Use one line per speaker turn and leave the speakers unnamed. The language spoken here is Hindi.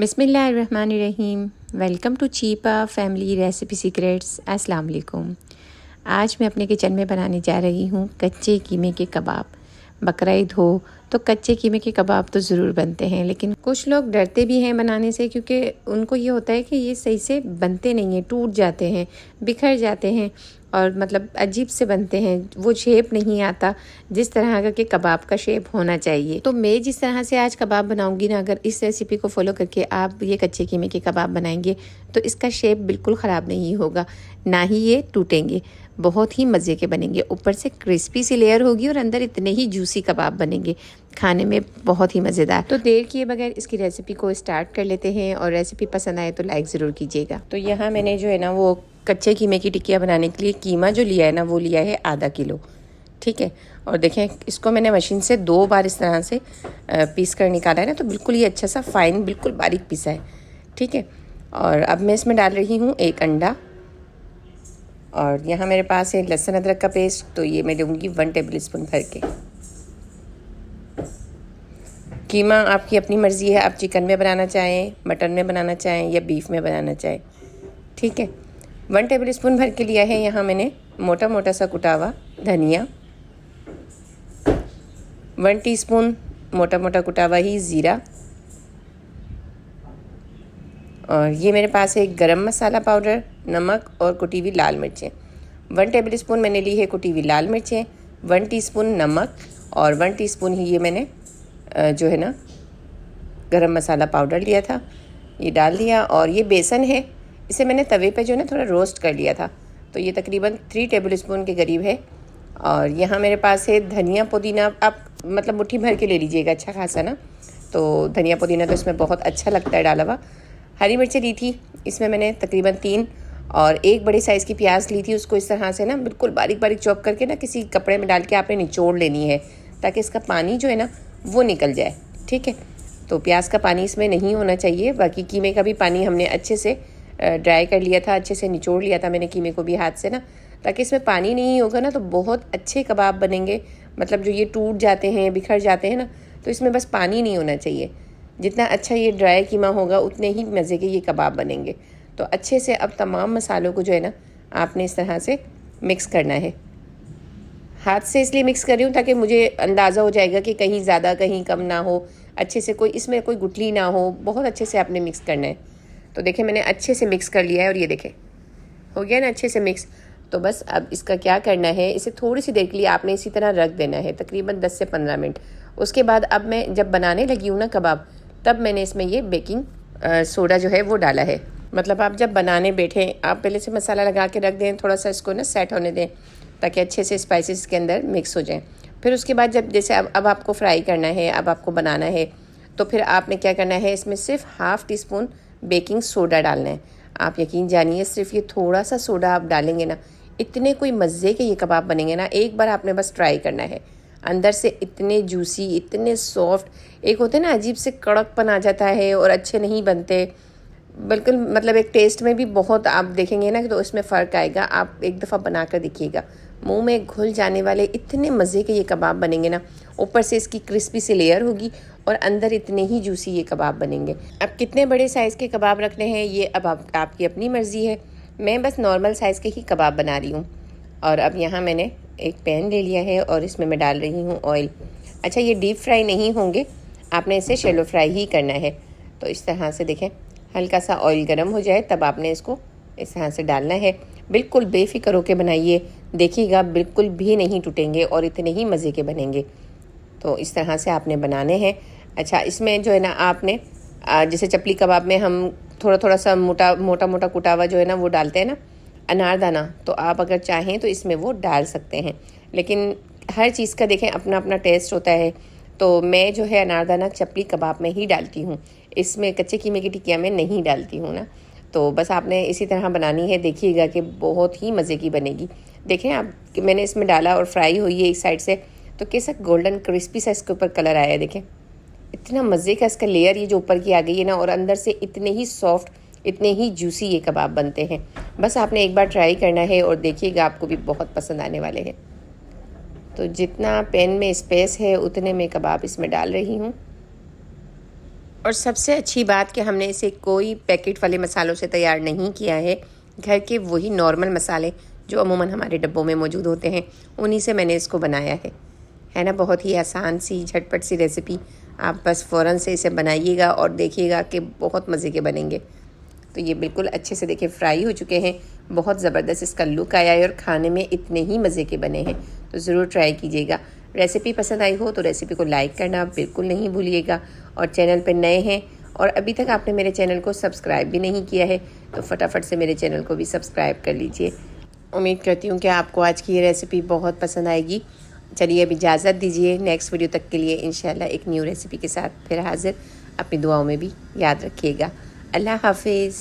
बिस्मिल्लाहिर्रहमानिर्रहीम। Welcome to Cheepa family recipe secrets. अस्सलाम वालेकुम। आज मैं अपने किचन में बनाने जा रही हूँ कच्चे कीमे के कबाब। बकरा ईद हो तो कच्चे कीमे के कबाब तो ज़रूर बनते हैं, लेकिन कुछ लोग डरते भी हैं बनाने से, क्योंकि उनको ये होता है कि ये सही से बनते नहीं हैं, टूट जाते हैं, बिखर जाते हैं और मतलब अजीब से बनते हैं, वो शेप नहीं आता जिस तरह का कि कबाब का शेप होना चाहिए। तो मैं जिस तरह से आज कबाब बनाऊंगी ना, अगर इस रेसिपी को फॉलो करके आप ये कच्चे कीमे के कबाब बनाएंगे तो इसका शेप बिल्कुल ख़राब नहीं होगा, ना ही ये टूटेंगे, बहुत ही मज़े के बनेंगे। ऊपर से क्रिस्पी सी लेयर होगी और अंदर इतने ही जूसी कबाब बनेंगे, खाने में बहुत ही मज़ेदार। तो देर किए बगैर इसकी रेसिपी को स्टार्ट कर लेते हैं, और रेसिपी पसंद आए तो लाइक ज़रूर कीजिएगा। तो यहाँ मैंने जो है ना वो कच्चे कीमे की टिक्कियाँ बनाने के लिए कीमा जो लिया है ना वो लिया है आधा किलो, ठीक है। और देखें, इसको मैंने मशीन से 2 बार इस तरह से पीस कर निकाला है ना, तो बिल्कुल ये अच्छा सा फाइन बिल्कुल बारीक पीसा है, ठीक है। और अब मैं इसमें डाल रही हूँ 1 अंडा, और यहाँ मेरे पास है लहसुन अदरक का पेस्ट, तो ये मैं दूँगी 1 टेबल स्पून भर के। कीमा आपकी अपनी मर्ज़ी है, आप चिकन में बनाना चाहें, मटन में बनाना चाहें या बीफ में बनाना चाहें, ठीक है। 1 टेबल स्पून भर के लिया है यहाँ मैंने मोटा मोटा सा कुटा हुआ धनिया, 1 टीस्पून मोटा मोटा कुटा हुआ ही ज़ीरा, और ये मेरे पास है गरम मसाला पाउडर, नमक और कुटी हुई लाल मिर्चें। 1 टेबल स्पून मैंने ली है कुटी हुई लाल मिर्चें, 1 टीस्पून नमक, और 1 टीस्पून ही ये मैंने जो है ना गरम मसाला पाउडर लिया था, ये डाल दिया। और ये बेसन है, इसे मैंने तवे पे जो है ना थोड़ा रोस्ट कर लिया था, तो ये तकरीबन 3 टेबल स्पून के करीब है। और यहाँ मेरे पास है धनिया पुदीना, आप मतलब मुट्ठी भर के ले लीजिएगा अच्छा खासा ना, तो धनिया पुदीना तो इसमें बहुत अच्छा लगता है डाला हुआ। हरी मिर्चें ली थी इसमें मैंने तकरीबन 3, और 1 बड़े साइज़ की प्याज ली थी, उसको इस तरह से ना बिल्कुल बारीक बारीक चॉप करके ना किसी कपड़े में डाल के आपने निचोड़ लेनी है, ताकि इसका पानी जो है ना वो निकल जाए, ठीक है। तो प्याज का पानी इसमें नहीं होना चाहिए, बाकी कीमे का भी पानी हमने अच्छे से ड्राई कर लिया था, अच्छे से निचोड़ लिया था मैंने कीमे को भी हाथ से ना, ताकि इसमें पानी नहीं होगा ना तो बहुत अच्छे कबाब बनेंगे। मतलब जो ये टूट जाते हैं, बिखर जाते हैं ना, तो इसमें बस पानी नहीं होना चाहिए। जितना अच्छा ये ड्राई कीमा होगा उतने ही मज़े के ये कबाब बनेंगे। तो अच्छे से अब तमाम मसालों को जो है ना आपने इस तरह से मिक्स करना है। हाथ से इसलिए मिक्स कर रही हूँ ताकि मुझे अंदाज़ा हो जाएगा कि कहीं ज़्यादा कहीं कम ना हो, अच्छे से कोई इसमें कोई गुठली ना हो, बहुत अच्छे से आपने मिक्स करना है। तो देखें मैंने अच्छे से मिक्स कर लिया है, और ये देखें हो गया ना अच्छे से मिक्स। तो बस अब इसका क्या करना है, इसे थोड़ी सी देर के लिए आपने इसी तरह रख देना है, तकरीबन 10 से 15 मिनट। उसके बाद अब मैं जब बनाने लगी हूँ ना कबाब, तब मैंने इसमें ये बेकिंग सोडा जो है वो डाला है। मतलब आप जब बनाने बैठें आप पहले से मसाला लगा के रख दें, थोड़ा सा इसको ना सेट होने दें ताकि अच्छे से स्पाइसेस के अंदर मिक्स हो जाएं। फिर उसके बाद जब जैसे अब आपको फ्राई करना है, अब आपको बनाना है, तो फिर आपने क्या करना है, इसमें सिर्फ ½ टीस्पून बेकिंग सोडा डालना है। आप यकीन जानिए सिर्फ ये थोड़ा सा सोडा आप डालेंगे ना, इतने कोई मज़े के ये कबाब बनेंगे ना, एक बार आपने बस ट्राई करना है। अंदर से इतने जूसी, इतने सॉफ्ट, एक होते ना अजीब से कड़कपन आ जाता है और अच्छे नहीं बनते बिल्कुल, मतलब एक टेस्ट में भी बहुत आप देखेंगे ना तो इसमें फ़र्क आएगा। आप एक दफ़ा बना कर देखिएगा, मुंह में घुल जाने वाले इतने मज़े के ये कबाब बनेंगे ना। ऊपर से इसकी क्रिस्पी सी लेयर होगी और अंदर इतने ही जूसी ये कबाब बनेंगे। अब कितने बड़े साइज़ के कबाब रखने हैं ये अब आपकी अपनी मर्ज़ी है। मैं बस नॉर्मल साइज़ के ही कबाब बना रही हूँ। और अब यहाँ मैंने एक पैन ले लिया है और इसमें मैं डाल रही हूँ ऑयल। अच्छा, ये डीप फ्राई नहीं होंगे, आपने इसे शैलो फ्राई ही करना है। तो इस तरह से देखें, हल्का सा ऑयल गर्म हो जाए तब आपने इसको इस तरह से डालना है। बिल्कुल बेफिक्र होकर बनाइए, देखिएगा बिल्कुल भी नहीं टूटेंगे और इतने ही मज़े के बनेंगे। तो इस तरह से आपने बनाने हैं। अच्छा, इसमें जो है ना आपने जैसे चपली कबाब में हम थोड़ा थोड़ा सा मोटा मोटा कुटा हुआ जो है ना वो डालते हैं ना अनारदाना, तो आप अगर चाहें तो इसमें वो डाल सकते हैं, लेकिन हर चीज़ का देखें अपना अपना टेस्ट होता है। तो मैं जो है अनारदाना चपली कबाब में ही डालती हूँ, इसमें कच्चे कीमे की टिक्किया में नहीं डालती हूँ ना। तो बस आपने इसी तरह बनानी है, देखिएगा कि बहुत ही मज़े की बनेगी। देखें आप कि मैंने इसमें डाला और फ्राई हुई है एक साइड से, तो कैसा गोल्डन क्रिस्पी सा इसके ऊपर कलर आया है। देखें इतना मज़े का इसका लेयर ये जो ऊपर की आ गई है ना, और अंदर से इतने ही सॉफ्ट, इतने ही जूसी ये कबाब बनते हैं। बस आपने एक बार ट्राई करना है और देखिएगा आपको भी बहुत पसंद आने वाले हैं। तो जितना पैन में स्पेस है उतने में कबाब इसमें डाल रही हूँ। और सबसे अच्छी बात कि हमने इसे कोई पैकेट वाले मसालों से तैयार नहीं किया है। घर के वही नॉर्मल मसाले जो अमूमन हमारे डब्बों में मौजूद होते हैं, उन्हीं से मैंने इसको बनाया है ना। बहुत ही आसान सी झटपट सी रेसिपी। आप बस फ़ौरन से इसे बनाइएगा और देखिएगा कि बहुत मज़े के बनेंगे। तो ये बिल्कुल अच्छे से देखिए फ्राई हो चुके हैं। बहुत ज़बरदस्त इसका लुक आया है और खाने में इतने ही मज़े के बने हैं। तो ज़रूर ट्राई कीजिएगा। रेसिपी पसंद आई हो तो रेसिपी को लाइक करना बिल्कुल नहीं भूलिएगा। और चैनल पर नए हैं और अभी तक आपने मेरे चैनल को सब्सक्राइब भी नहीं किया है तो फटाफट से मेरे चैनल को भी सब्सक्राइब कर लीजिए। उम्मीद करती हूँ कि आपको आज की ये रेसिपी बहुत पसंद आएगी। चलिए अब इजाज़त दीजिए। नेक्स्ट वीडियो तक के लिए इंशाल्लाह एक न्यू रेसिपी के साथ फिर हाजिर। अपनी दुआओं में भी याद रखिएगा। अल्लाह हाफिज़।